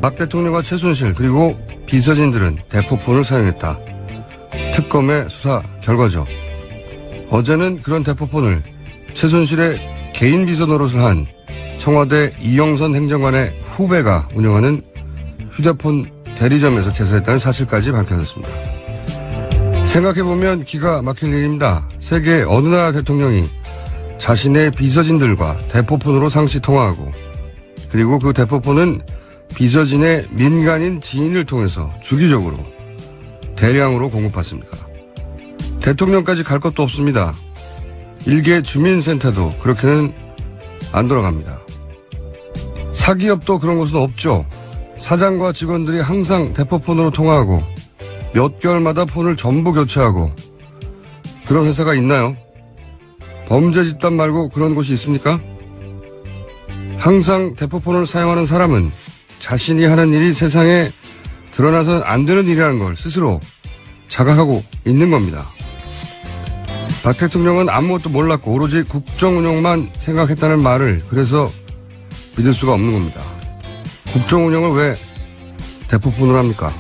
박 대통령과 최순실 그리고 비서진들은 대포폰을 사용했다. 특검의 수사 결과죠. 어제는 그런 대포폰을 최순실의 개인 비서 노릇을 한 청와대 이영선 행정관의 후배가 운영하는 휴대폰 대리점에서 개설했다는 사실까지 밝혀졌습니다. 생각해보면 기가 막힐 일입니다. 세계 어느 나라 대통령이 자신의 비서진들과 대포폰으로 상시 통화하고 그리고 그 대포폰은 비서진의 민간인 지인을 통해서 주기적으로 대량으로 공급받습니까? 대통령까지 갈 것도 없습니다. 일개 주민센터도 그렇게는 안 돌아갑니다. 사기업도 그런 곳은 없죠. 사장과 직원들이 항상 대포폰으로 통화하고 몇 개월마다 폰을 전부 교체하고 그런 회사가 있나요? 범죄 집단 말고 그런 곳이 있습니까? 항상 대포폰을 사용하는 사람은 자신이 하는 일이 세상에 드러나서는 안 되는 일이라는 걸 스스로 자각하고 있는 겁니다. 박 대통령은 아무것도 몰랐고 오로지 국정 운영만 생각했다는 말을 그래서 믿을 수가 없는 겁니다. 국정 운영을 왜 대포폰으로 합니까?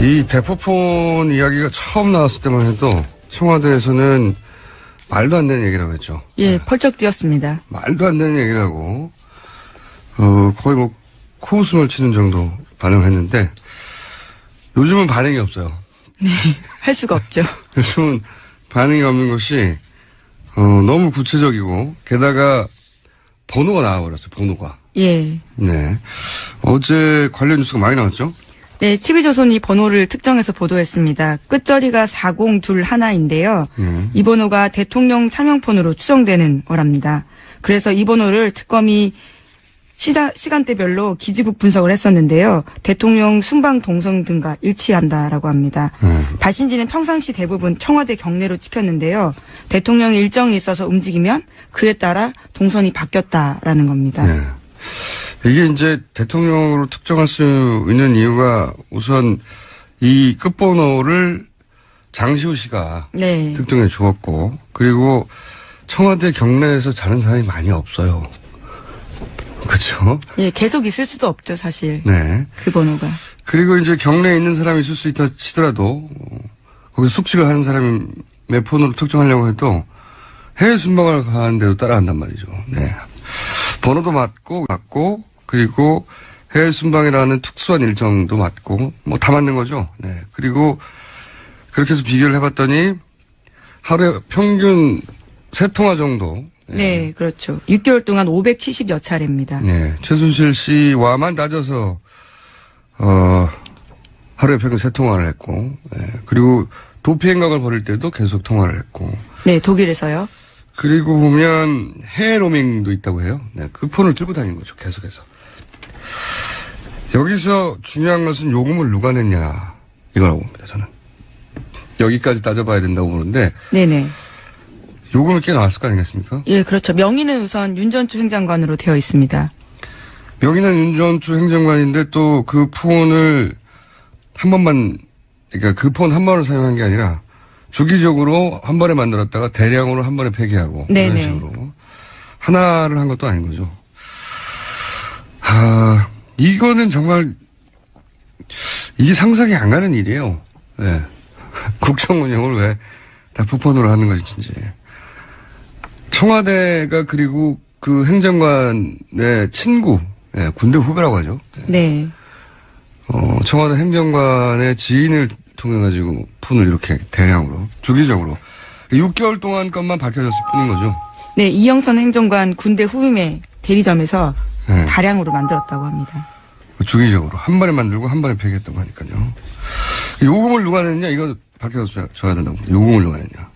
이 대포폰 이야기가 처음 나왔을 때만 해도 청와대에서는 말도 안 되는 얘기라고 했죠. 예, 펄쩍 뛰었습니다. 말도 안 되는 얘기라고 거의 뭐 코웃음을 치는 정도 반응을 했는데 요즘은 반응이 없어요. 네, 할 수가 없죠. 요즘은 반응이 없는 것이 너무 구체적이고 게다가 번호가 나와버렸어요. 번호가. 예. 네. 어제 관련 뉴스가 많이 나왔죠? 네, TV조선이 번호를 특정해서 보도했습니다. 끝자리가 4021인데요. 이 번호가 대통령 차명폰으로 추정되는 거랍니다. 그래서 이 번호를 특검이 시간대별로 기지국 분석을 했었는데요. 대통령 순방 동선 등과 일치한다라고 합니다. 발신지는 평상시 대부분 청와대 경내로 찍혔는데요. 대통령의 일정이 있어서 움직이면 그에 따라 동선이 바뀌었다라는 겁니다. 네. 이게 이제 대통령으로 특정할 수 있는 이유가 우선 이 끝번호를 장시호 씨가 네. 특정해 주었고 그리고 청와대 경내에서 자는 사람이 많이 없어요. 그렇죠? 예, 계속 있을 수도 없죠, 사실. 네. 그 번호가. 그리고 이제 경내에 있는 사람이 있을 수 있다 치더라도 거기서 숙식을 하는 사람의 폰으로 특정하려고 해도 해외 순방을 가는데도 따라간단 말이죠. 네. 번호도 맞고 그리고 해외 순방이라는 특수한 일정도 맞고 뭐 다 맞는 거죠. 네. 그리고 그렇게 해서 비교를 해봤더니 하루에 평균 3통화 정도. 네, 그렇죠. 6개월 동안 570여 차례입니다. 네. 최순실 씨와만 따져서 하루에 평균 3통화를 했고 그리고 도피 행각을 벌일 때도 계속 통화를 했고. 네, 독일에서요. 그리고 보면 해외 로밍도 있다고 해요. 네, 그 폰을 들고 다니는 거죠. 계속해서. 여기서 중요한 것은 요금을 누가 냈냐 이거라고 봅니다. 저는. 여기까지 따져봐야 된다고 보는데. 네네. 요금이 꽤 나왔을 거 아니겠습니까? 예, 그렇죠. 명의는 우선 윤전추 행장관으로 되어 있습니다. 명의는 윤전추 행정관인데 또 그 폰을 한 번만, 그러니까 그 폰 한 번을 사용한 게 아니라 주기적으로 한 번에 만들었다가 대량으로 한 번에 폐기하고 네네. 이런 식으로 하나를 한 것도 아닌 거죠. 이거는 정말 이게 상상이 안 가는 일이에요. 네. 국정 운영을 왜 대포폰으로 하는 것인지. 청와대가 그리고 그 행정관의 친구, 네, 군대 후배라고 하죠. 네. 청와대 행정관의 지인을 통해 가지고 폰을 이렇게 대량으로 주기적으로 6개월 동안 것만 밝혀졌을 뿐인 거죠. 네, 이영선 행정관 군대 후임의 대리점에서 네. 다량으로 만들었다고 합니다. 주기적으로 한 번에 만들고 한 번에 폐기했다고 하니까요. 요금을 누가 냈냐 이거 밝혀줘야 된다고 봅니다. 요금을 누가 냈냐.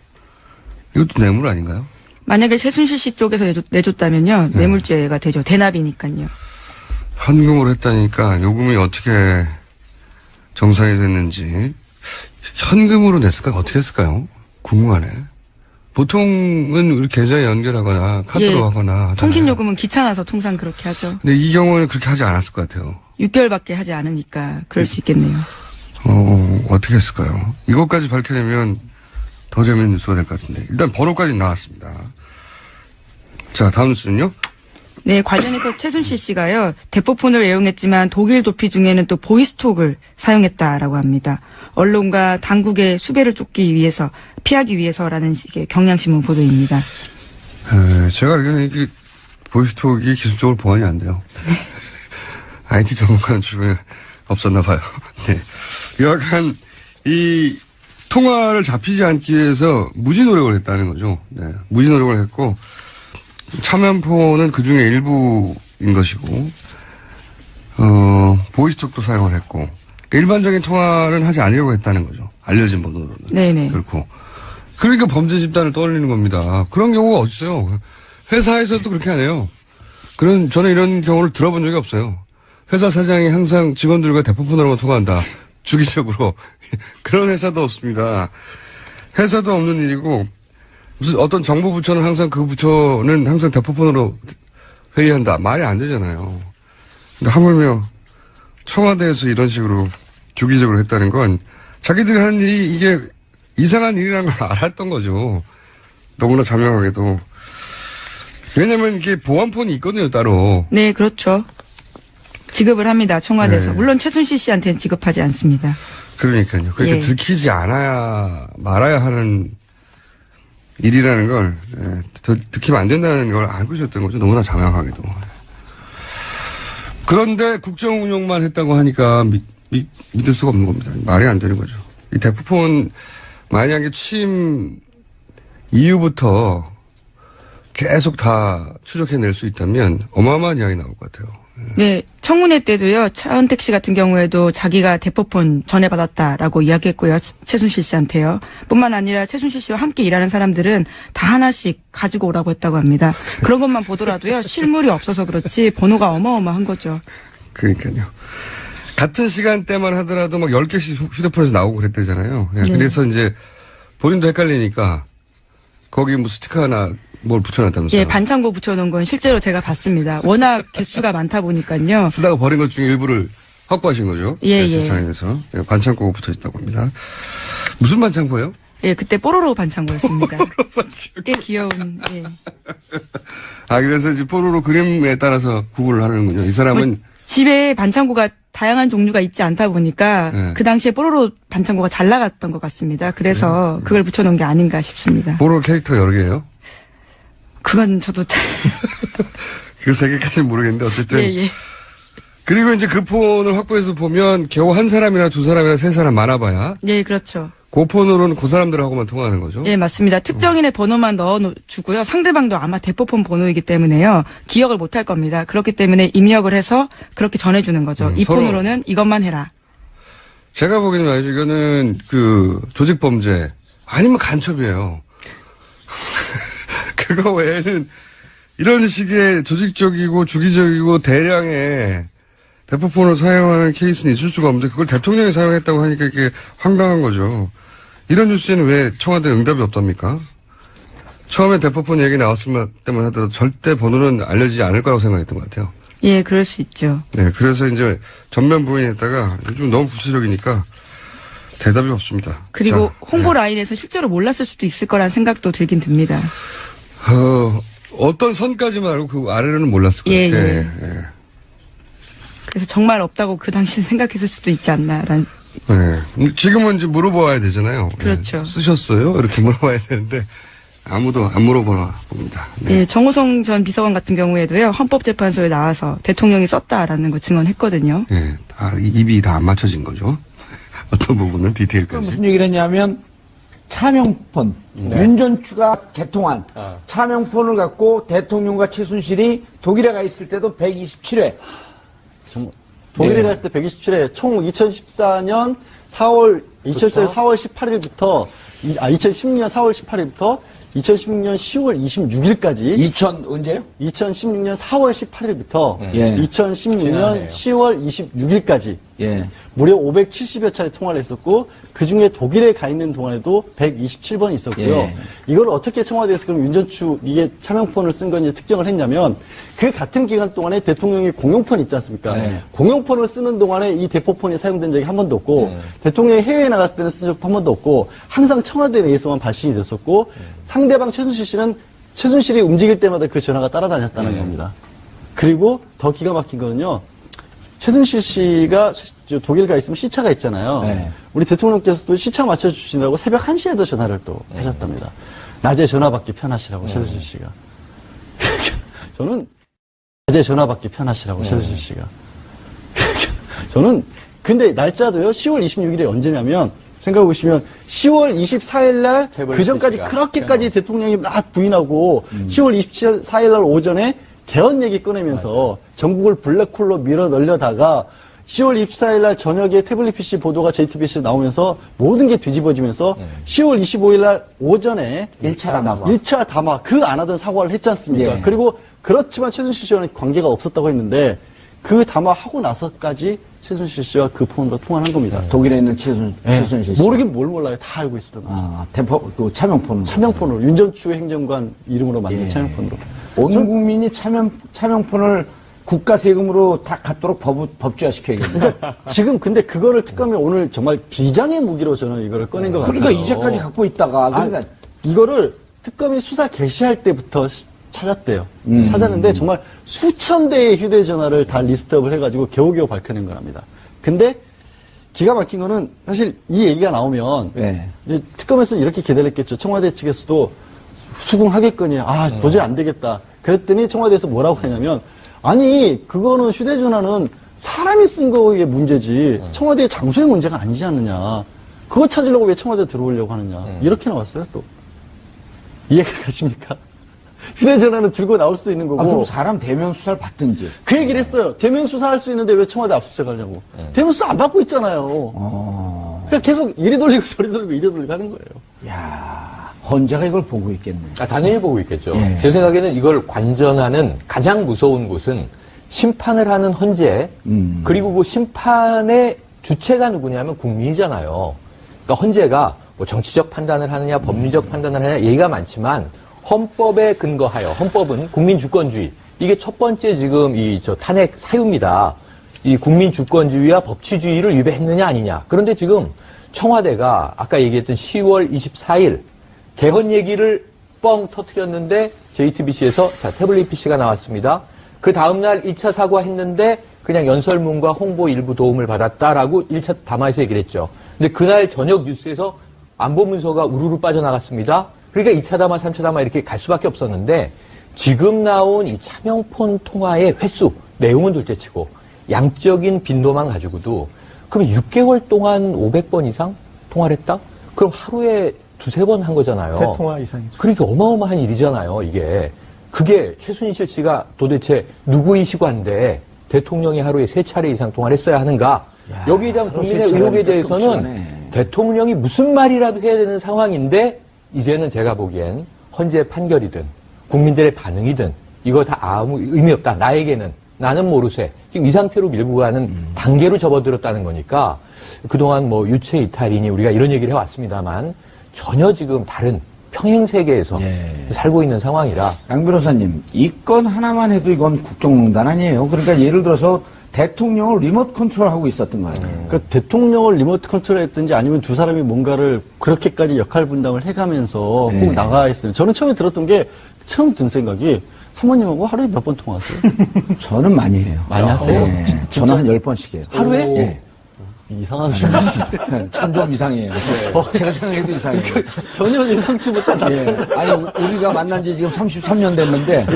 이것도 뇌물 아닌가요? 만약에 최순실 씨 쪽에서 내줬다면요. 네. 뇌물죄가 되죠. 대납이니까요. 현금으로 했다니까 요금이 어떻게 정산이 됐는지 현금으로 냈을까 어떻게 했을까요? 궁금하네. 보통은 우리 계좌에 연결하거나 카드로 예, 하거나 하잖아요. 통신요금은 귀찮아서 통상 그렇게 하죠. 근데 이 경우는 그렇게 하지 않았을 것 같아요. 6개월밖에 하지 않으니까 그럴 수 있겠네요. 어떻게 했을까요? 이것까지 밝혀내면 더 재밌는 뉴스가 될 것 같은데 일단 번호까지 나왔습니다. 자, 다음 뉴스는요. 네, 관련해서 최순실 씨가요, 대포폰을 애용했지만 독일 도피 중에는 또 보이스톡을 사용했다라고 합니다. 언론과 당국의 수배를 피하기 위해서라는 식의 경향신문 보도입니다. 제가 알기로는 이게 보이스톡이 기술적으로 보완이 안 돼요. IT 전문가는 주변에 없었나 봐요. 네. 여하간 이 통화를 잡히지 않기 위해서 무지 노력을 했다는 거죠. 네. 무지 노력을 했고, 차면포는 그 중에 일부인 것이고, 보이스톡도 사용을 했고, 그러니까 일반적인 통화는 하지 않으려고 했다는 거죠. 알려진 번호로는. 네네. 그렇고. 그러니까 범죄 집단을 떠올리는 겁니다. 그런 경우가 어딨어요. 회사에서도 그렇게 안 해요. 저는 이런 경우를 들어본 적이 없어요. 회사 사장이 항상 직원들과 대포폰으로만 통화한다. 주기적으로. 그런 회사도 없습니다. 회사도 없는 일이고, 무슨 어떤 정부 부처는 항상 그 부처는 항상 대포폰으로 회의한다. 말이 안 되잖아요. 근데 하물며 청와대에서 이런 식으로 주기적으로 했다는 건 자기들이 하는 일이 이게 이상한 일이라는 걸 알았던 거죠. 너무나 자명하게도. 왜냐면 이게 보안폰이 있거든요, 따로. 네, 그렇죠. 지급을 합니다, 청와대에서. 네. 물론 최순실 씨한테는 지급하지 않습니다. 그러니까요. 그러니까 예. 들키지 말아야 하는 일이라는 걸, 들키면 안 된다는 걸 알고 있었던 거죠. 너무나 자명하게도. 그런데 국정 운영만 했다고 하니까 믿을 수가 없는 겁니다. 말이 안 되는 거죠. 이 대포폰 만약에 취임 이후부터 계속 다 추적해낼 수 있다면 어마어마한 이야기 나올 것 같아요. 네, 청문회 때도요, 차은택 씨 같은 경우에도 자기가 대포폰 전해받았다라고 이야기했고요, 최순실 씨한테요. 뿐만 아니라 최순실 씨와 함께 일하는 사람들은 다 하나씩 가지고 오라고 했다고 합니다. 그런 것만 보더라도요, 실물이 없어서 그렇지 번호가 어마어마한 거죠. 그러니까요. 같은 시간대만 하더라도 막 10개씩 휴대폰에서 나오고 그랬대잖아요. 네. 그래서 이제 본인도 헷갈리니까 거기 뭐 스티커 하나 뭘 붙여놨다면서요. 예, 반창고 붙여놓은 건 실제로 제가 봤습니다. 워낙 개수가 많다 보니까요. 쓰다가 버린 것 중에 일부를 확보하신 거죠. 예, 예. 세상에서. 반창고가 붙어 있다고 합니다. 무슨 반창고예요? 예, 그때 뽀로로 반창고였습니다. 꽤 귀여운, 예. 그래서 이제 뽀로로 그림에 따라서 구분을 하는군요. 이 사람은 집에 반창고가 다양한 종류가 있지 않다 보니까 네. 그 당시에 뽀로로 반창고가 잘 나갔던 것 같습니다. 그래서 그걸 붙여놓은 게 아닌가 싶습니다. 뽀로로 캐릭터 여러 개예요? 그건 저도 잘. 그 세 개까지는 모르겠는데 어쨌든. 예, 예. 그리고 이제 그 폰을 확보해서 보면 겨우 한 사람이나 두 사람이나 세 사람 많아봐야 예, 그렇죠. 그 폰으로는 그 사람들하고만 통화하는 거죠. 예, 맞습니다. 특정인의 번호만 넣어주고요. 상대방도 아마 대포폰 번호이기 때문에요. 기억을 못 할 겁니다. 그렇기 때문에 입력을 해서 그렇게 전해주는 거죠. 이 서로. 폰으로는 이것만 해라. 제가 보기에는 말이죠. 이거는 그 조직범죄 아니면 간첩이에요. 그거 외에는 이런 식의 조직적이고 주기적이고 대량의 대포폰을 사용하는 케이스는 있을 수가 없는데 그걸 대통령이 사용했다고 하니까 이게 황당한 거죠. 이런 뉴스에는 왜 청와대 응답이 없답니까? 처음에 대포폰 얘기 나왔을 때만 하더라도 절대 번호는 알려지지 않을 거라고 생각했던 것 같아요. 예, 그럴 수 있죠. 네, 그래서 이제 전면 부인했다가 요즘 너무 구체적이니까 대답이 없습니다. 그리고 자, 홍보 네. 라인에서 실제로 몰랐을 수도 있을 거란 생각도 들긴 듭니다. 어떤 선까지만 알고 그 아래로는 몰랐을 것 예, 같아요. 예. 그래서 정말 없다고 그 당시 생각했을 수도 있지 않나라는. 네. 지금은 이제 물어봐야 되잖아요. 그렇죠. 네. 쓰셨어요? 이렇게 물어봐야 되는데 아무도 안 물어보나 봅니다. 네. 예, 정호성 전 비서관 같은 경우에도요, 헌법재판소에 나와서 대통령이 썼다라는 거 증언했거든요. 네. 입이 다 안 맞춰진 거죠. 어떤 부분은 디테일까지. 무슨 얘기를 했냐면 차명폰 윤전추가 개통한 차명폰을 갖고 대통령과 최순실이 독일에 가 있을 때도 127회 독일에 갔을 때 127회 총 2014년 4월 18일부터 2016년 4월 18일부터 2016년 10월 26일까지 2000 언제요? 2016년 4월 18일부터 예. 2016년 10월 26일까지 예. 무려 570여 차례 통화를 했었고 그중에 독일에 가 있는 동안에도 127번 있었고요. 예. 이걸 어떻게 청와대에서 그럼 윤전추 이게 차명폰을 쓴 건지 특정을 했냐면 그 같은 기간 동안에 대통령이 공용폰 있지 않습니까? 네. 공용폰을 쓰는 동안에 이 대포폰이 사용된 적이 한 번도 없고 대통령이 해외에 나갔을 때는 쓴 적도 한 번도 없고 항상 청와대 내에서만 발신이 됐었고 상대방 최순실 씨는 최순실이 움직일 때마다 그 전화가 따라다녔다는 겁니다. 그리고 더 기가 막힌 거는요. 최순실 씨가 독일 가 있으면 시차가 있잖아요. 네. 우리 대통령께서도 시차 맞춰주시느라고 새벽 1시에도 전화를 또 하셨답니다. 낮에 전화 받기 편하시라고 최순실 씨가. 저는 낮에 전화 받기 편하시라고 최순실 씨가. 저는 근데 날짜도요. 10월 26일에 언제냐면 생각해 보시면 10월 24일 날 그 전까지 그렇게까지 대통령이 막 부인하고 10월 24일 날 오전에 개헌 얘기 꺼내면서 전국을 블랙홀로 밀어 넣으려다가 10월 24일 날 저녁에 태블릿 PC 보도가 JTBC에 나오면서 모든 게 뒤집어지면서 10월 25일 날 오전에 1차 담화 그 안 하던 사과를 했지 않습니까? 예. 그리고 그렇지만 최순실 씨와는 관계가 없었다고 했는데 그 담화하고 나서까지 최순실 씨와 그 폰으로 통화한 겁니다. 독일에 있는 최순실 씨. 모르긴 뭘 몰라요. 다 알고 있었던 거죠. 그 차명폰으로. 차명폰으로 윤전추 행정관 이름으로 만든 예. 차명폰으로. 온 국민이 차명폰을 국가 세금으로 다 갖도록 법제화 시켜야겠네. 그러니까 지금 근데 그거를 특검이 오늘 정말 비장의 무기로 저는 이거를 꺼낸 것 같아요. 그러니까 이제까지 갖고 있다가 그러니까 이거를 특검이 수사 개시할 때부터 찾았대요. 찾았는데 정말 수천 대의 휴대전화를 다 리스트업을 해가지고 겨우겨우 밝혀낸 거랍니다. 근데 기가 막힌 거는 사실 이 얘기가 나오면 네. 이제 특검에서는 이렇게 기다렸겠죠. 청와대 측에서도 수긍하겠거니 도저히 안 되겠다. 그랬더니 청와대에서 뭐라고 하냐면 아니 그거는 휴대전화는 사람이 쓴 거에 문제지 청와대의 장소의 문제가 아니지 않느냐. 그거 찾으려고 왜 청와대 들어오려고 하느냐. 이렇게 나왔어요 또. 이해가 가십니까? 휴대전화는 들고 나올 수도 있는 거고. 그럼 사람 대면 수사를 받든지. 그 얘기를 했어요. 대면 수사할 수 있는데 왜 청와대 압수수색 하냐고. 대면 수사 안 받고 있잖아요. 그러니까 계속 이리 돌리고 저리 돌리고 이리 돌리고 하는 거예요. 야, 헌재가 이걸 보고 있겠네. 당연히 보고 있겠죠. 예. 제 생각에는 이걸 관전하는 가장 무서운 곳은 심판을 하는 헌재, 그리고 그 심판의 주체가 누구냐면 국민이잖아요. 그러니까 헌재가 뭐 정치적 판단을 하느냐, 법리적 판단을 하느냐 얘기가 많지만 헌법에 근거하여, 헌법은 국민 주권주의. 이게 첫 번째 지금 탄핵 사유입니다. 이 국민 주권주의와 법치주의를 위배했느냐 아니냐. 그런데 지금 청와대가 아까 얘기했던 10월 24일 개헌 얘기를 뻥 터뜨렸는데 JTBC에서 태블릿 PC가 나왔습니다. 그 다음날 1차 사과했는데 그냥 연설문과 홍보 일부 도움을 받았다라고 1차 담화에서 얘기를 했죠. 근데 그날 저녁 뉴스에서 안보 문서가 우르르 빠져나갔습니다. 그러니까 2차 담화, 3차 담화 이렇게 갈 수밖에 없었는데 지금 나온 이 차명폰 통화의 횟수, 내용은 둘째치고 양적인 빈도만 가지고도 그럼 6개월 동안 500번 이상 통화를 했다? 그럼 하루에 두세 번 한 거잖아요. 세 통화 이상이죠. 그러니까 어마어마한 일이잖아요, 이게. 그게 최순실 씨가 도대체 누구의 시관데 대통령이 하루에 3차례 이상 통화를 했어야 하는가? 여기에 대한 국민의 의혹에 대해서는 대통령이 무슨 말이라도 해야 되는 상황인데 이제는 제가 보기엔 헌재 판결이든 국민들의 반응이든 이거 다 아무 의미 없다. 나에게는. 나는 모르쇠. 지금 이 상태로 밀고 가는 단계로 접어들었다는 거니까 그동안 뭐 유체 이탈이니 우리가 이런 얘기를 해왔습니다만 전혀 지금 다른 평행 세계에서 살고 있는 상황이라. 양 변호사님, 이 건 하나만 해도 이건 국정농단 아니에요? 그러니까 예를 들어서 대통령을 리모트 컨트롤하고 있었던 거 아니에요? 그러니까 대통령을 리모트 컨트롤했든지 아니면 두 사람이 뭔가를 그렇게까지 역할 분담을 해가면서 꼭 나가 있어요. 저는 처음에 들었던 게 처음 든 생각이 사모님하고 하루에 몇 번 통화하세요? 저는 많이 해요. 많이 하세요? 네. 저는 한 10번씩 해요. 하루에? 예. 이상한 분이시죠. 참 좀 이상해요. 제가 생각해도 이상해요. 전혀 예상치 못한 답변. 예. 아니, 우리가 만난 지 지금 33년 됐는데,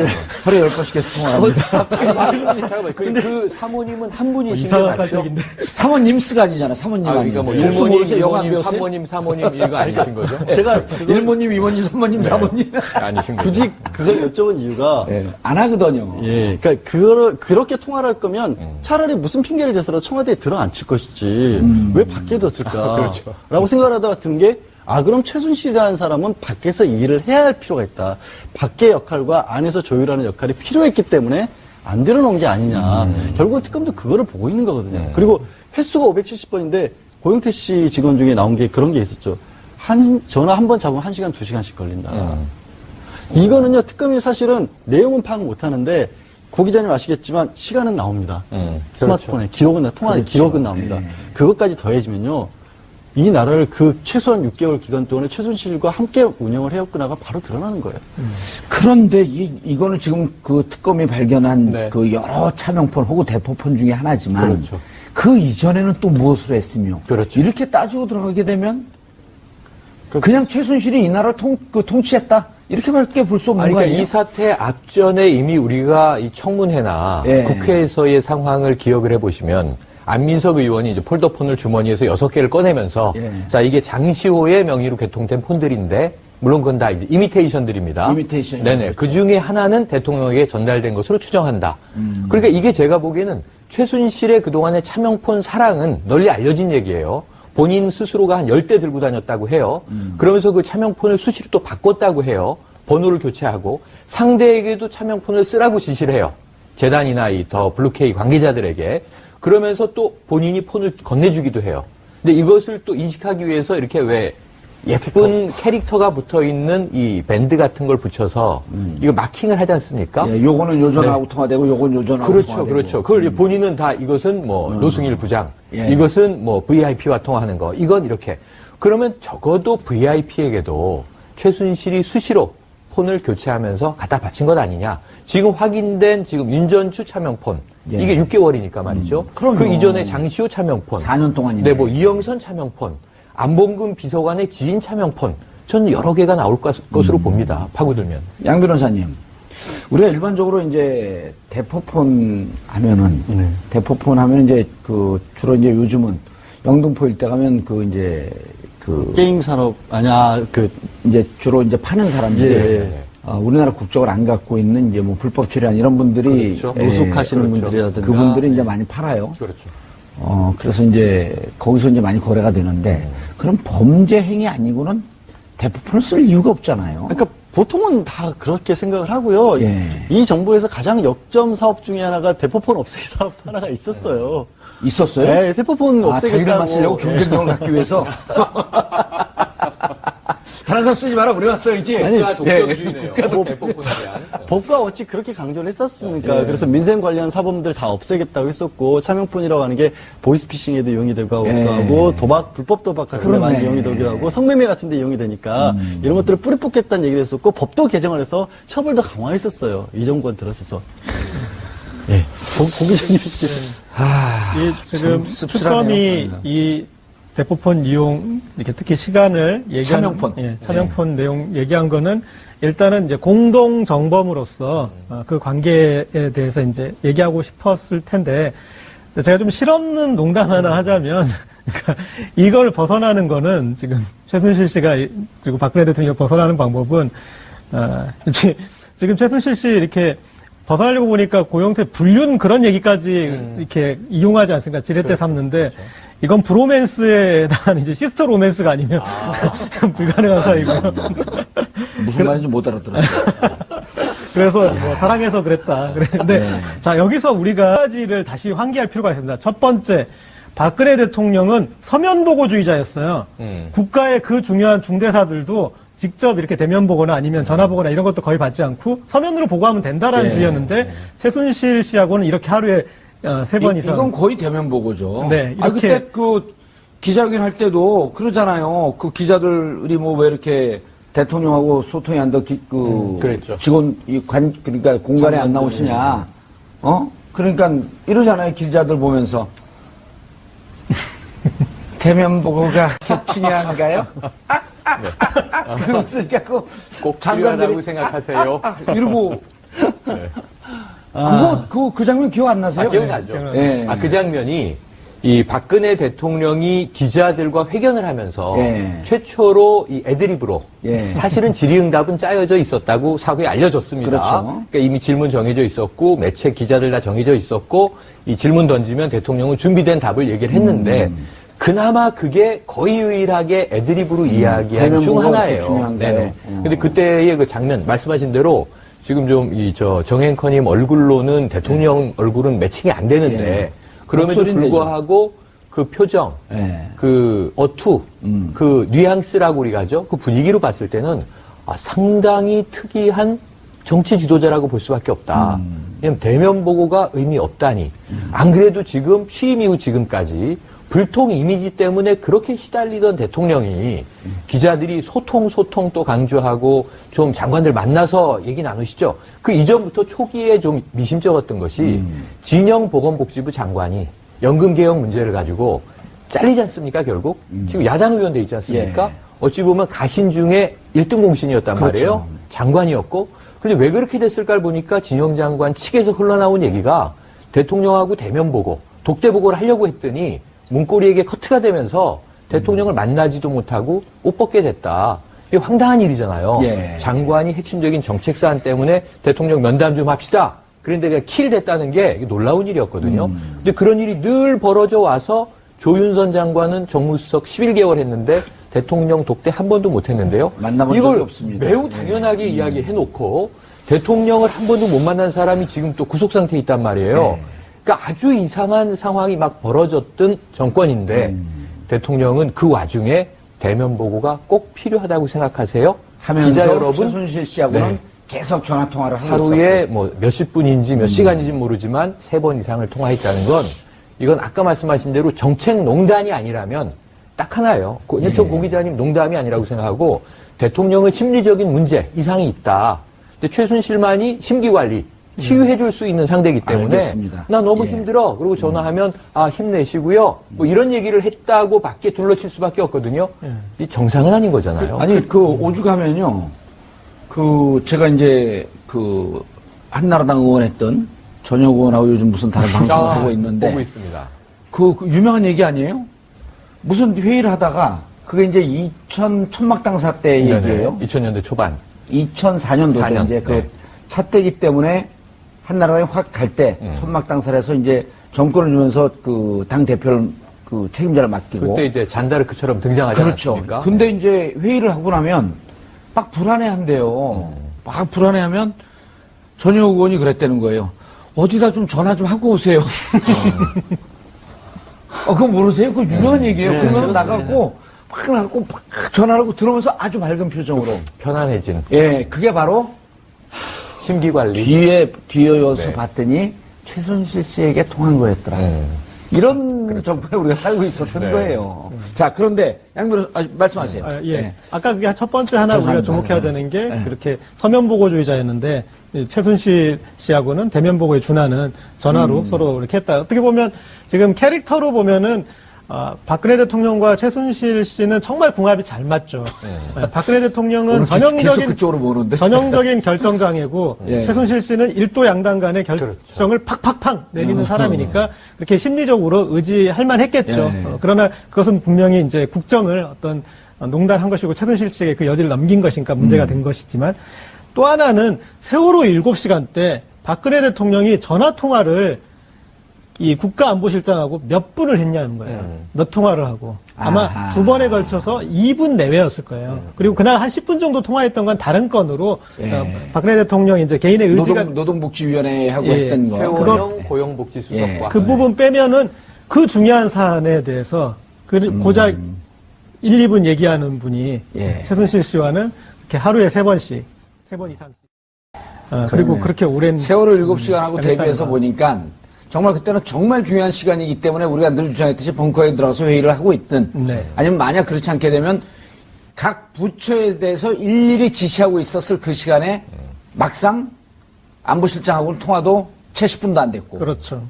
하루에 10번씩 계속 통화합니다. 잠깐만, 그 사모님은 한 분이신 게 이상한 맞죠? 가족인데. 사모님스가 아니잖아, 사모님 그러니까 뭐 아니에요. 일모님, 영어 안 이모님, 배웠어요? 사모님 이거 아니신 거죠? 제가 일모님, 이모님, 사모님, 사모님. 아니신 거죠? 굳이 그걸 여쭤본 이유가 예, 안 하거든요. 예, 그러니까 그거를 그렇게 통화를 할 거면 차라리 무슨 핑계를 대서라도 청와대에 들어앉힐 것이지 왜 밖에 뒀을까? 그렇죠. 라고 생각하다가 든 게 그럼 최순실이라는 사람은 밖에서 일을 해야 할 필요가 있다. 밖의 역할과 안에서 조율하는 역할이 필요했기 때문에 안 들어놓은 게 아니냐. 결국 특검도 그거를 보고 있는 거거든요. 그리고 횟수가 570번인데 고영태 씨 직원 중에 나온 게 그런 게 있었죠. 전화 한 번 잡으면 1시간, 2시간씩 걸린다. 이거는요, 특검이 사실은 내용은 파악 못 하는데, 고 기자님 아시겠지만, 시간은 나옵니다. 스마트폰에. 기록은, 통화 기록은 나옵니다. 그것까지 더해지면요, 이 나라를 그 최소한 6개월 기간 동안에 최순실과 함께 운영을 해왔구나가 바로 드러나는 거예요. 그런데 이거는 지금 그 특검이 발견한 네. 그 여러 차명폰 혹은 대포폰 중에 하나지만 그렇죠. 그 이전에는 또 무엇을 했으며 그렇죠. 이렇게 따지고 들어가게 되면 그냥 최순실이 이 나라를 통치했다 이렇게밖에 볼 수 없는 아니, 거 그러니까 아니에요? 이 사태 앞전에 이미 우리가 이 청문회나 예. 국회에서의 상황을 기억을 해보시면 안민석 의원이 이제 폴더폰을 주머니에서 6개를 꺼내면서 예. 자, 이게 장시호의 명의로 개통된 폰들인데 물론 그건 다 이제 이미테이션들입니다. 이미테이션이죠. 네네. 그렇죠. 그 중에 하나는 대통령에게 전달된 것으로 추정한다. 그러니까 이게 제가 보기에는 최순실의 그동안의 차명폰 사랑은 널리 알려진 얘기예요. 본인 스스로가 한 10대 들고 다녔다고 해요. 그러면서 그 차명폰을 수시로 또 바꿨다고 해요. 번호를 교체하고 상대에게도 차명폰을 쓰라고 지시를 해요. 재단이나 이 더 블루케이 관계자들에게. 그러면서 또 본인이 폰을 건네주기도 해요. 근데 이것을 또 인식하기 위해서 이렇게 왜 예쁜 캐릭터가 붙어 있는 이 밴드 같은 걸 붙여서 이거 마킹을 하지 않습니까? 예, 요거는 요전하고 통화되고 요건 요전하고 그렇죠, 통화되고. 그렇죠. 그걸 이제 본인은 다 이것은 뭐 노승일 부장, 예. 이것은 뭐 VIP와 통화하는 거, 이건 이렇게. 그러면 적어도 VIP에게도 최순실이 수시로 폰을 교체하면서 갖다 바친 것 아니냐. 지금 확인된 지금 윤전추 차명폰. 예. 이게 6개월이니까 말이죠. 그럼요. 그 이전에 장시호 차명폰. 4년 동안인데. 네, 뭐 이영선 차명폰. 안봉근 비서관의 지인 차명폰. 저는 여러 개가 나올 것으로 봅니다. 파고들면. 양 변호사님, 우리가 일반적으로 이제 대포폰 하면은 대포폰 하면 이제 그 주로 이제 요즘은 영등포 일대 가면 그 이제 그 게임 산업, 아니야, 이제 주로 이제 파는 사람들이 예. 우리나라 국적을 안 갖고 있는 이제 뭐 불법 출연 이런 분들이 그렇죠. 노숙하시는 그렇죠. 분들이라든가. 그분들이 이제 많이 팔아요. 그렇죠. 그래서 이제 거기서 이제 많이 거래가 되는데 그럼 범죄 행위 아니고는 대포폰을 쓸 이유가 없잖아요. 그러니까 보통은 다 그렇게 생각을 하고요. 예. 이 정부에서 가장 역점 사업 중에 하나가 대포폰 없애기 사업도 하나가 있었어요. 있었어요? 네, 대포폰 없애겠다고. 자기들만 쓰려고 경쟁력을 갖기 위해서. 다른 사람 쓰지 마라, 우리만 써야지. 아니, 국가 독점주의네요. 뭐, 대포폰에 대한. 법과 어찌 그렇게 강조를 했었습니까? 그래서 민생 관련 사범들 다 없애겠다고 했었고, 차명폰이라고 하는 게 보이스피싱에도 이용이 되고 하고, 도박, 불법 도박 같은 데 많이 그러네. 이용이 되기도 하고, 성매매 같은 데 이용이 되니까, 이런 것들을 뿌리 뽑겠다는 얘기를 했었고, 법도 개정을 해서 처벌도 강화했었어요. 이 정부가 들어서서. 예. 고기자님. 이 지금 씁쓸하네요. 특검이 이 대포폰 이용 이렇게 특히 시간을 얘기한 차명폰. 차명폰 내용 얘기한 거는 일단은 이제 공동 정범으로서 그 관계에 대해서 이제 얘기하고 싶었을 텐데 제가 좀 실없는 농담 하나 하자면 그러니까 이걸 벗어나는 거는 지금 최순실 씨가 그리고 박근혜 대통령이 벗어나는 방법은 지금 최순실 씨 이렇게 벗어나려고 보니까 고영태 불륜 그런 얘기까지 이렇게 이용하지 않습니까? 지렛대 삼는데 이건 브로맨스에 해당하는 이제 시스터 로맨스가 아니면 불가능한 사이고요. 무슨 말인지 못 알아들었어요. 그래서 뭐 사랑해서 그랬다. 그랬는데 자 여기서 우리가 한 가지를 다시 환기할 필요가 있습니다. 첫 번째 박근혜 대통령은 서면 보고주의자였어요. 국가의 그 중요한 중대사들도 직접 이렇게 대면 보거나 아니면 전화 보거나 이런 것도 거의 받지 않고 서면으로 보고하면 된다라는 주의였는데 최순실 씨하고는 이렇게 하루에 3번 이상. 이건 거의 대면 보고죠. 네, 아, 이렇게- 그때 그 기자회견 할 때도 그러잖아요. 그 기자들이 뭐 왜 이렇게 대통령하고 소통이 안 돼, 그랬죠. 직원, 그러니까 공간에 안 나오시냐. 그러니까 이러잖아요. 기자들 보면서. 대면 보고가 그렇게 중요한가요? 그러니까 꼭 장관들이 필요하다고 생각하세요. 이러고. 그 장면 기억 안 나세요? 기억나죠. 예. 그 장면이 이 박근혜 대통령이 기자들과 회견을 하면서 예. 최초로 이 애드립으로 예. 사실은 질의응답은 짜여져 있었다고 사후에 알려졌습니다. 그렇죠. 그러니까 이미 질문 정해져 있었고 매체 기자들 다 정해져 있었고 이 질문 던지면 대통령은 준비된 답을 얘기를 했는데 그나마 그게 거의 유일하게 애드립으로 이야기한 대면 중 보고가 하나예요. 그렇게 중요한가요? 네네. 근데 그때의 그 장면 말씀하신 대로 지금 좀 정앵커님 얼굴로는 대통령 얼굴은 매칭이 안 되는데 그럼에도 목소리는 불구하고 그 표정, 예. 그 어투, 그 뉘앙스라고 우리가 하죠. 그 분위기로 봤을 때는 상당히 특이한 정치 지도자라고 볼 수밖에 없다. 왜냐면 대면 보고가 의미 없다니. 안 그래도 지금 취임 이후 지금까지 불통 이미지 때문에 그렇게 시달리던 대통령이 기자들이 소통 또 강조하고 좀 장관들 만나서 얘기 나누시죠. 그 이전부터 초기에 좀 미심쩍었던 것이 진영보건복지부 장관이 연금개혁 문제를 가지고 잘리지 않습니까, 결국? 지금 야당 의원 돼 있지 않습니까? 예. 어찌 보면 가신 중에 1등 공신이었단 그렇죠. 말이에요. 장관이었고. 근데 왜 그렇게 됐을까를 보니까 진영 장관 측에서 흘러나온 얘기가 대통령하고 대면 보고, 독대 보고를 하려고 했더니 문고리에게 커트가 되면서 대통령을 만나지도 못하고 옷 벗게 됐다. 이게 황당한 일이잖아요. 예. 장관이 핵심적인 정책 사안 때문에 대통령 면담 좀 합시다. 그런데 그냥 킬 됐다는 게 놀라운 일이었거든요. 근데 그런 일이 늘 벌어져 와서 조윤선 장관은 정무수석 11개월 했는데 대통령 독대 한 번도 못 했는데요. 만나본 이걸 적이 없습니다. 매우 당연하게 이야기해놓고 대통령을 한 번도 못 만난 사람이 지금 또 구속 상태에 있단 말이에요. 그러니까 아주 이상한 상황이 막 벌어졌던 정권인데 대통령은 그 와중에 대면 보고가 꼭 필요하다고 생각하세요? 하면서 기자 여러분, 최순실 씨하고는 네. 계속 전화 통화를 하고 하루에 뭐 몇십 분인지 몇 시간인지 모르지만 3번 이상을 통화했다는 건 이건 아까 말씀하신 대로 정책 농단이 아니라면 딱 하나예요. 저 고 기자님 농담이 아니라고 생각하고 대통령은 심리적인 문제, 이상이 있다. 근데 최순실만이 심기관리, 치유해줄 수 있는 상대이기 때문에 알겠습니다. 나 너무 예. 힘들어. 그리고 전화하면 힘내시고요. 뭐 이런 얘기를 했다고 밖에 둘러칠 수밖에 없거든요. 이 정상은 아닌 거잖아요. 아니 그 오죽하면요. 그 제가 이제 그 한나라당 의원했던 전혁 의원하고 요즘 무슨 다른 방송을 하고 있는데 보고 있습니다. 그 유명한 얘기 아니에요? 무슨 회의를 하다가 그게 이제 천막당사 때 얘기예요. 2000년대 초반. 2004년도죠. 4년, 이제 그 네. 차떼기 때문에 한나라당이 확 갈 때 천막당사를 해서 이제 정권을 주면서 그 당 대표를 그 책임자를 맡기고 그때 이제 잔다르크처럼 등장하지 그렇죠. 않았습니까? 근데 이제 회의를 하고 나면 막 불안해한대요. 막 불안해하면 전혁 의원이 그랬다는 거예요. 어디다 좀 전화 좀 하고 오세요. 그거 모르세요? 그거 유명한 얘기예요. 그러면 나가고 막 나가고 막 전화를 하고 들어오면서 아주 밝은 표정으로. 편안해진 예, 그게 바로 심기관리. 뒤에서 네. 봤더니 최순실 씨에게 통한 거였더라. 이런 정부에 우리가 살고 있었던 네. 거예요. 자, 그런데 양 변호사 말씀하세요. 예. 아까 그게 첫 번째 하나 우리가 죄송합니다. 주목해야 되는 게 그렇게 서면 보고주의자였는데 이 최순실 씨하고는 대면 보고에 준하는 전화로 서로 이렇게 했다. 어떻게 보면 지금 캐릭터로 보면은 박근혜 대통령과 최순실 씨는 정말 궁합이 잘 맞죠. 박근혜 대통령은 계속 그쪽으로 보는데. 전형적인 결정장애고 예. 최순실 씨는 일도 양당 간의 결정을 팍팍팍 내리는 사람이니까 그렇게 심리적으로 의지할 만했겠죠. 예. 그러나 그것은 분명히 이제 국정을 어떤 농단한 것이고 최순실 씨에게 그 여지를 넘긴 것이니까 문제가 된 것이지만 또 하나는 세월호 7시간 때 박근혜 대통령이 전화 통화를 이 국가안보실장하고 몇 분을 했냐는 거예요. 몇 통화를 하고. 아마 아하. 2번에 걸쳐서 2분 내외였을 거예요. 그리고 그날 한 10분 정도 통화했던 건 다른 건으로 예. 박근혜 대통령이 이제 개인의 의지가 노동복지위원회하고 예. 했던 거. 최원영 고용복지수석과 그 부분 빼면은 그 중요한 사안에 대해서 고작 1, 2분 얘기하는 분이 예. 최순실 씨와는 이렇게 하루에 3번씩, 3번 이상씩. 그리고 그러네. 그렇게 오랜 세월호 7시간하고 시간을 대비해서 했다는 거. 보니까 정말 그때는 정말 중요한 시간이기 때문에 우리가 늘 주장했듯이 벙커에 들어가서 회의를 하고 있든 네. 아니면 만약 그렇지 않게 되면 각 부처에 대해서 일일이 지시하고 있었을 그 시간에 막상 안보실장하고는 통화도 채 10분도 안 됐고. 그렇죠.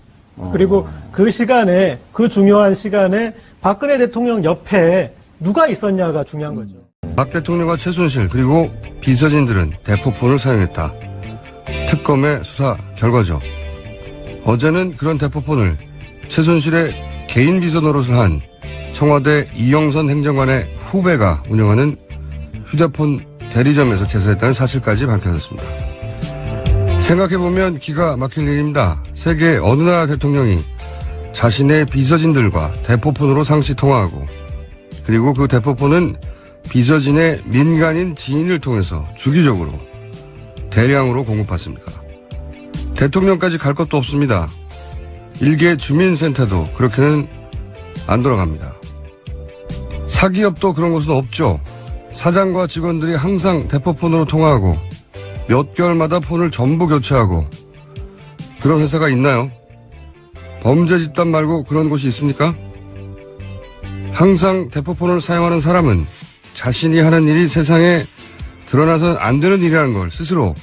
그리고 그 시간에, 그 중요한 시간에 박근혜 대통령 옆에 누가 있었냐가 중요한 거죠. 박 대통령과 최순실 그리고 비서진들은 대포폰을 사용했다. 특검의 수사 결과죠. 어제는 그런 대포폰을 최순실의 개인 비서 노릇을 한 청와대 이영선 행정관의 후배가 운영하는 휴대폰 대리점에서 개설했다는 사실까지 밝혀졌습니다. 생각해보면 기가 막힐 일입니다. 세계 어느 나라 대통령이 자신의 비서진들과 대포폰으로 상시 통화하고 그리고 그 대포폰은 비서진의 민간인 지인을 통해서 주기적으로 대량으로 공급받습니까? 대통령까지 갈 것도 없습니다. 일개 주민센터도 그렇게는 안 돌아갑니다. 사기업도 그런 곳은 없죠. 사장과 직원들이 항상 대포폰으로 통화하고 몇 개월마다 폰을 전부 교체하고 그런 회사가 있나요? 범죄 집단 말고 그런 곳이 있습니까? 항상 대포폰을 사용하는 사람은 자신이 하는 일이 세상에 드러나선 안 되는 일이라는 걸 스스로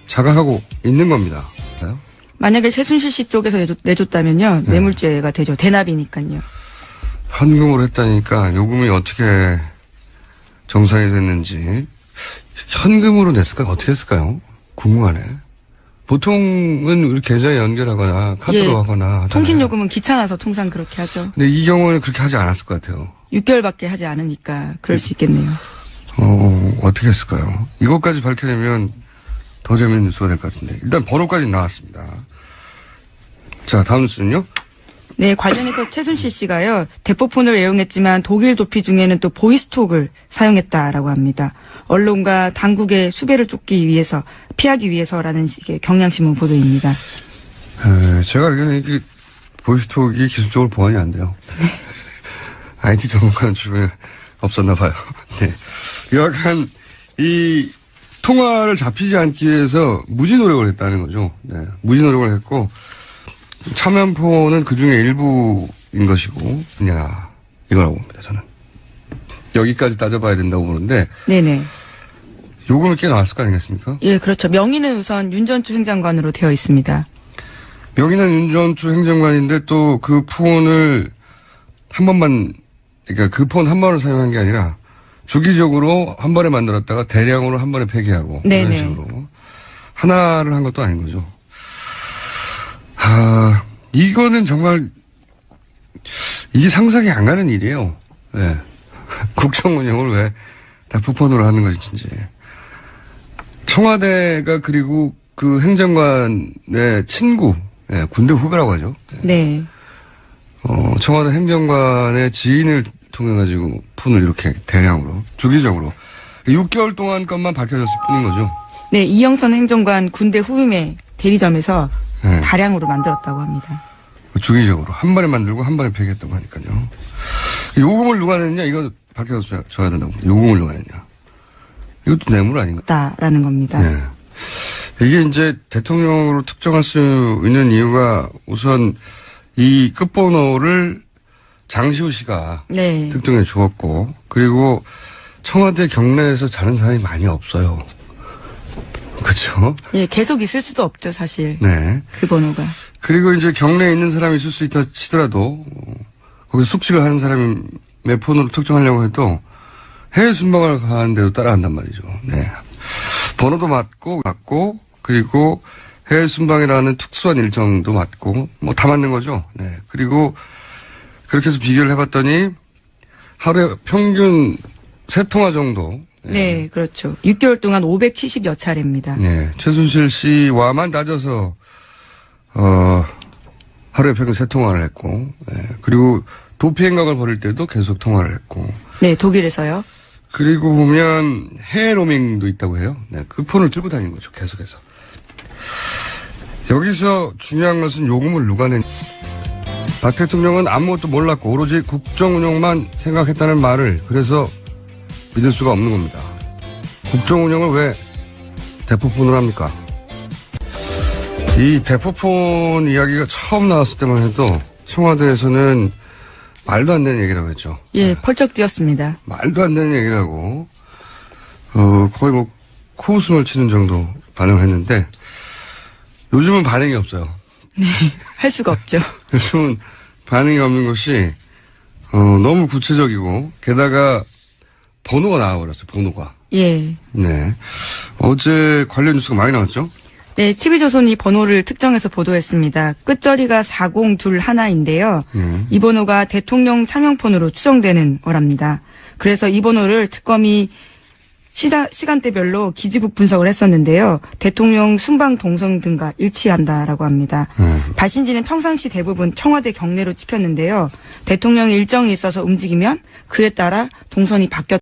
자각하고 있는 겁니다. 만약에 최순실 씨 쪽에서 내줬다면요. 뇌물죄가 되죠. 대납이니까요. 현금으로 했다니까 요금이 어떻게 정산이 됐는지. 현금으로 냈을까요? 어떻게 했을까요? 궁금하네. 보통은 우리 계좌에 연결하거나 카드로 예, 하거나 하잖아요. 통신요금은 귀찮아서 통상 그렇게 하죠. 근데 이 경우는 그렇게 하지 않았을 것 같아요. 6개월밖에 하지 않으니까 그럴 수 있겠네요. 어떻게 했을까요? 이것까지 밝혀내면 더 재밌는 뉴스가 될 것 같은데. 일단 번호까지 나왔습니다. 자, 다음 뉴스는요? 네, 관련해서 최순실 씨가요, 대포폰을 애용했지만 독일 도피 중에는 또 보이스톡을 사용했다라고 합니다. 언론과 당국의 수배를 피하기 위해서라는 식의 경향신문 보도입니다. 제가 알기로는 이게 보이스톡이 기술적으로 보완이 안 돼요. IT 전문가는 주변에 없었나 봐요. 네. 약간 이 통화를 잡히지 않기 위해서 무지 노력을 했다는 거죠. 네. 무지 노력을 했고, 차면폰은 그 중에 일부인 것이고, 그냥 이거라고 봅니다, 저는. 여기까지 따져봐야 된다고 보는데, 네네. 요금이 꽤 나왔을 거 아니겠습니까? 예, 그렇죠. 명의는 우선 윤전추 행장관으로 되어 있습니다. 여기는 윤전추 행정관인데 또 그 폰을 한 번만, 그러니까 그 폰 한 번을 사용한 게 아니라 주기적으로 한 번에 만들었다가 대량으로 한 번에 폐기하고 네네. 이런 식으로 하나를 한 것도 아닌 거죠. 이거는 정말 이게 상상이 안 가는 일이에요. 네. 국정 운영을 왜 대포폰으로 하는 것인지. 청와대가 그리고 그 행정관의 친구, 네, 군대 후배라고 하죠. 네. 청와대 행정관의 지인을 통해 가지고 폰을 이렇게 대량으로 주기적으로 6개월 동안 것만 밝혀졌을 뿐인 거죠. 네, 이영선 행정관 군대 후임의 대리점에서 네. 다량으로 만들었다고 합니다. 주기적으로 한 번에 만들고 한 번에 폐기했다고 하니까요. 요금을 누가 냈냐 이거 밝혀줘야 된다고. 요금을 누가 냈냐. 이것도 뇌물 아닌가? 라는 겁니다. 네. 이게 이제 대통령으로 특정할 수 있는 이유가 우선 이 끝번호를 장시호 씨가 네. 특정해 주었고, 그리고 청와대 경내에서 자는 사람이 많이 없어요. 그렇죠? 예, 계속 있을 수도 없죠, 사실. 네. 그 번호가. 그리고 이제 경내에 있는 사람이 있을 수 있다 치더라도 거기서 숙식을 하는 사람의 폰으로 특정하려고 해도 해외 순방을 가는데도 따라간단 말이죠. 네. 번호도 맞고 그리고 해외 순방이라는 특수한 일정도 맞고 뭐 다 맞는 거죠. 네. 그리고 그렇게 해서 비교를 해봤더니 하루에 평균 3통화 정도. 네, 그렇죠. 6개월 동안 570여 차례입니다. 네. 최순실 씨와만 따져서 하루에 평균 3통화를 했고, 네. 그리고 도피 행각을 벌일 때도 계속 통화를 했고. 네, 독일에서요. 그리고 보면 해외 로밍도 있다고 해요. 네. 그 폰을 들고 다니는 거죠. 계속해서. 여기서 중요한 것은 요금을 누가 낸. 박 대통령은 아무것도 몰랐고 오로지 국정 운영만 생각했다는 말을 그래서 믿을 수가 없는 겁니다. 국정 운영을 왜 대포폰으로 합니까? 이 대포폰 이야기가 처음 나왔을 때만 해도 청와대에서는 말도 안 되는 얘기라고 했죠. 예, 펄쩍 뛰었습니다. 말도 안 되는 얘기라고 거의 뭐 코웃음을 치는 정도 반응을 했는데 요즘은 반응이 없어요. 네, 할 수가 없죠. 요즘은 반응이 없는 것이 너무 구체적이고 게다가 번호가 나와버렸어요. 번호가. 예. 네. 어제 관련 뉴스가 많이 나왔죠? 네, TV조선이 번호를 특정해서 보도했습니다. 끝자리가 4021인데요. 이 번호가 대통령 차명폰으로 추정되는 거랍니다. 그래서 이 번호를 특검이 시간대별로 기지국 분석을 했었는데요. 대통령 순방 동선 등과 일치한다라고 합니다. 발신지는 평상시 대부분 청와대 경내로 찍혔는데요. 대통령 일정이 있어서 움직이면 그에 따라 동선이 바뀌었다.